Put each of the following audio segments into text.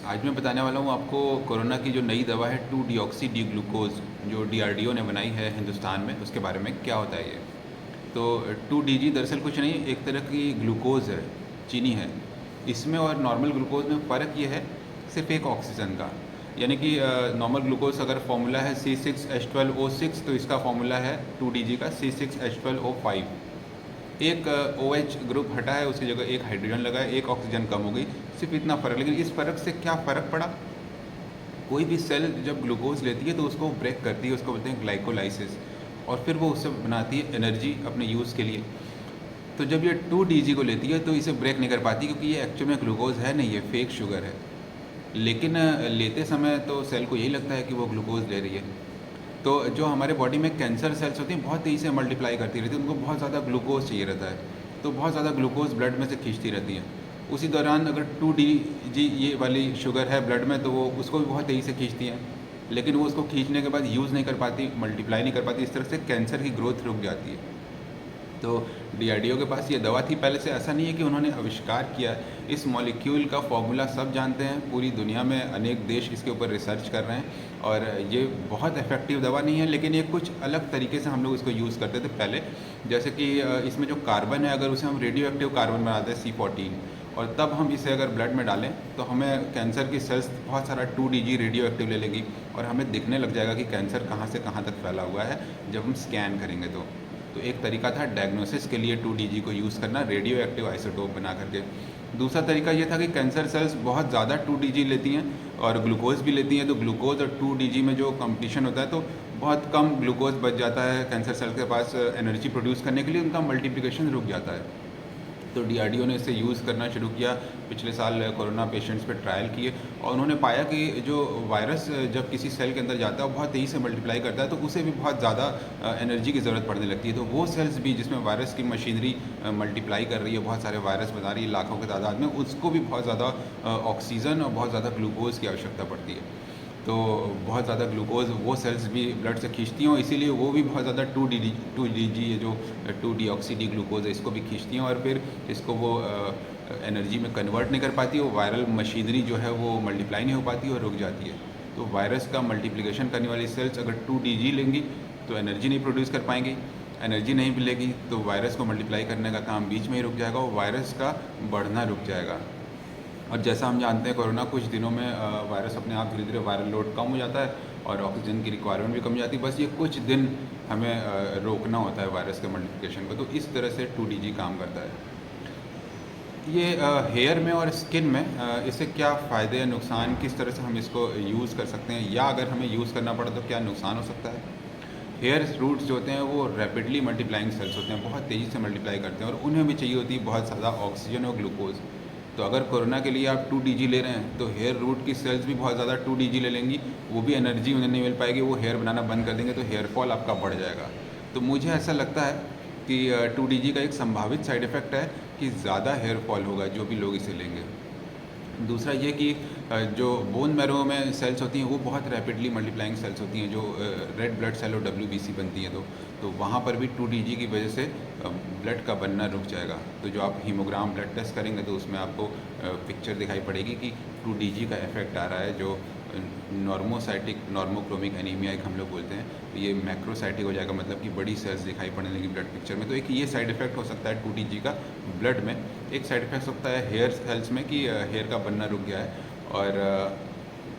आज मैं बताने वाला हूँ आपको कोरोना की जो नई दवा है 2 डीऑक्सी डी ग्लूकोज जो डीआरडीओ ने बनाई है हिंदुस्तान में, उसके बारे में क्या होता है ये। तो 2 डीजी दरअसल कुछ नहीं, एक तरह की ग्लूकोज है, चीनी है। इसमें और नॉर्मल ग्लूकोज में फ़र्क ये है सिर्फ एक ऑक्सीजन का। यानी कि नॉर्मल ग्लूकोज अगर फॉर्मूला है C6H12O6 तो इसका फॉर्मूला है 2 डीजी का C6H12O5। एक ओ एच ग्रुप हटा है, उसकी जगह एक हाइड्रोजन लगा है, एक ऑक्सीजन कम हो गई, सिर्फ इतना फ़र्क। लेकिन इस फ़र्क से क्या फ़र्क पड़ा, कोई भी सेल जब ग्लूकोज लेती है तो उसको ब्रेक करती है, उसको बोलते हैं ग्लाइकोलाइसिस, और फिर वो उससे बनाती है एनर्जी अपने यूज़ के लिए। तो जब ये 2 डीजी को लेती है तो इसे ब्रेक नहीं कर पाती, क्योंकि ये एक्चुअल में ग्लूकोज है नहीं, ये फेक शुगर है। लेकिन लेते समय तो सेल को यही लगता है कि वो ग्लूकोज ले रही है। तो जो हमारे बॉडी में कैंसर सेल्स होती हैं बहुत तेज़ी से मल्टीप्लाई करती रहती है, उनको बहुत ज़्यादा ग्लूकोज चाहिए रहता है, तो बहुत ज़्यादा ग्लूकोज ब्लड में से खींचती रहती हैं। उसी दौरान अगर 2 डीजी ये वाली शुगर है ब्लड में तो वो उसको भी बहुत तेज़ी से खींचती हैं, लेकिन वो उसको खींचने के बाद यूज़ नहीं कर पाती, मल्टीप्लाई नहीं कर पाती, इस तरह से कैंसर की ग्रोथ रुक जाती है। तो डीआरडीओ के पास ये दवा थी पहले से, ऐसा नहीं है कि उन्होंने आविष्कार किया। इस मॉलिक्यूल का फॉर्मूला सब जानते हैं, पूरी दुनिया में अनेक देश इसके ऊपर रिसर्च कर रहे हैं, और ये बहुत इफ़ेक्टिव दवा नहीं है, लेकिन ये कुछ अलग तरीके से हम लोग इसको यूज़ करते थे पहले। जैसे कि इसमें जो कार्बन है, अगर उसे हम रेडियो एक्टिव कार्बन बनाते हैं C14, और तब हम इसे अगर ब्लड में डालें तो हमें कैंसर की सेल्स बहुत सारा 2 डीजी रेडियो एक्टिव ले लेगी, और हमें दिखने लग जाएगा कि कैंसर कहाँ से कहाँ तक फैला हुआ है जब हम स्कैन करेंगे तो एक तरीका था डायग्नोसिस के लिए 2 डीजी को यूज़ करना, रेडियो एक्टिव आइसोटोप बना करके। दूसरा तरीका ये था कि कैंसर सेल्स बहुत ज़्यादा 2 डीजी लेती हैं और ग्लूकोज भी लेती हैं, तो ग्लूकोज और 2 डीजी में जो कंपटीशन होता है तो बहुत कम ग्लूकोज बच जाता है कैंसर सेल के पास एनर्जी प्रोड्यूस करने के लिए, उनका मल्टीप्लिकेशन रुक जाता है। तो डीआरडीओ ने इसे यूज़ करना शुरू किया, पिछले साल कोरोना पेशेंट्स पे ट्रायल किए, और उन्होंने पाया कि जो वायरस जब किसी सेल के अंदर जाता है वो बहुत तेज़ी से मल्टीप्लाई करता है, तो उसे भी बहुत ज़्यादा एनर्जी की ज़रूरत पड़ने लगती है। तो वो सेल्स भी जिसमें वायरस की मशीनरी मल्टीप्लाई कर रही है, बहुत सारे वायरस बना रही है लाखों की तादाद में, उसको भी बहुत ज़्यादा ऑक्सीजन और बहुत ज़्यादा ग्लूकोज़ की आवश्यकता पड़ती है। तो बहुत ज़्यादा ग्लूकोज वो सेल्स भी ब्लड से खींचती हैं, और इसीलिए वो भी बहुत ज़्यादा 2 डीजी ये जो 2 डीऑक्सी डी ग्लूकोज है इसको भी खींचती हैं, और फिर इसको वो एनर्जी में कन्वर्ट नहीं कर पाती, वो वायरल मशीनरी जो है वो मल्टीप्लाई नहीं हो पाती और रुक जाती है। तो वायरस का मल्टीप्लिकेशन करने वाली सेल्स अगर 2 डीजी लेंगी तो एनर्जी नहीं प्रोड्यूस कर पाएंगी, एनर्जी नहीं मिलेगी तो वायरस को मल्टीप्लाई करने का काम बीच में ही रुक जाएगा, और वायरस का बढ़ना रुक जाएगा। और जैसा हम जानते हैं कोरोना कुछ दिनों में वायरस अपने आप धीरे धीरे वायरल लोड कम हो जाता है और ऑक्सीजन की रिक्वायरमेंट भी कम जाती है। बस ये कुछ दिन हमें रोकना होता है वायरस के मल्टीप्लिकेशन को, तो इस तरह से 2 डीजी काम करता है। ये हेयर में और स्किन में इससे क्या फ़ायदे या नुकसान, किस तरह से हम इसको यूज़ कर सकते हैं, या अगर हमें यूज़ करना पड़े तो क्या नुकसान हो सकता है। हेयर रूट्स जो होते हैं वो रैपिडली मल्टीप्लाइंग सेल्स होते हैं, बहुत तेज़ी से मल्टीप्लाई करते हैं, और उन्हें भी चाहिए होती है बहुत ज़्यादा ऑक्सीजन और ग्लूकोज। तो अगर कोरोना के लिए आप 2 डीजी ले रहे हैं तो हेयर रूट की सेल्स भी बहुत ज़्यादा 2 डीजी ले लेंगी, वो भी एनर्जी उन्हें नहीं मिल पाएगी, वो हेयर बनाना बंद कर देंगे, तो हेयर फॉल आपका बढ़ जाएगा। तो मुझे ऐसा लगता है कि 2 डीजी का एक संभावित साइड इफ़ेक्ट है कि ज़्यादा हेयर फॉल होगा जो भी लोग इसे लेंगे। दूसरा ये कि जो बोन मैरो में सेल्स होती हैं वो बहुत रैपिडली मल्टीप्लाइंग सेल्स होती हैं, जो रेड ब्लड सेल और डब्ल्यूबीसी बनती हैं, तो वहाँ पर भी 2 डीजी की वजह से ब्लड का बनना रुक जाएगा। तो जो आप हीमोग्राम ब्लड टेस्ट करेंगे तो उसमें आपको पिक्चर दिखाई पड़ेगी कि 2 डीजी का इफेक्ट आ रहा है, जो नॉर्मोसाइटिक नॉर्मोक्रोमिक एनीमिया एक हम लोग बोलते हैं, तो ये मैक्रोसाइटिक हो जाएगा, मतलब कि बड़ी सेल्स दिखाई पड़ने लगी ब्लड पिक्चर में। तो एक ये साइड इफेक्ट हो सकता है 2 डीजी का ब्लड में। एक साइड इफेक्ट होता है हेयर सेल्स में कि हेयर का बनना रुक गया है, और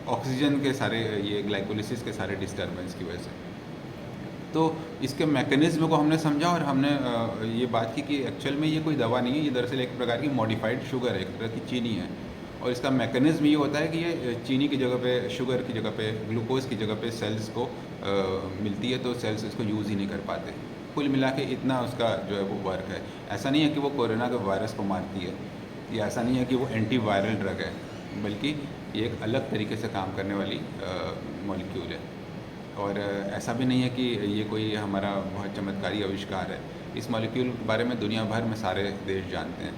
ऑक्सीजन के सारे ये ग्लाइकोलिसिस के सारे डिस्टर्बेंस की वजह से। तो इसके मैकेनिज़्म को हमने समझा, और हमने ये बात की कि एक्चुअल में ये कोई दवा नहीं है, ये दरअसल एक प्रकार की मॉडिफाइड शुगर है, एक तरह की चीनी है। और इसका मैकेनिज़्म ये होता है कि ये चीनी की जगह पे, शुगर की जगह पे, ग्लूकोज़ की जगह पे सेल्स को मिलती है, तो सेल्स इसको यूज़ ही नहीं कर पाते। कुल मिला के इतना उसका जो है वो वर्क है। ऐसा नहीं है कि वो कोरोना के वायरस को मारती है, या ऐसा नहीं है कि वो एंटी वायरल ड्रग है, बल्कि ये एक अलग तरीके से काम करने वाली मॉलिक्यूल है। और ऐसा भी नहीं है कि ये कोई हमारा बहुत चमत्कारी आविष्कार है। इस मॉलिक्यूल के बारे में दुनिया भर में सारे देश जानते हैं।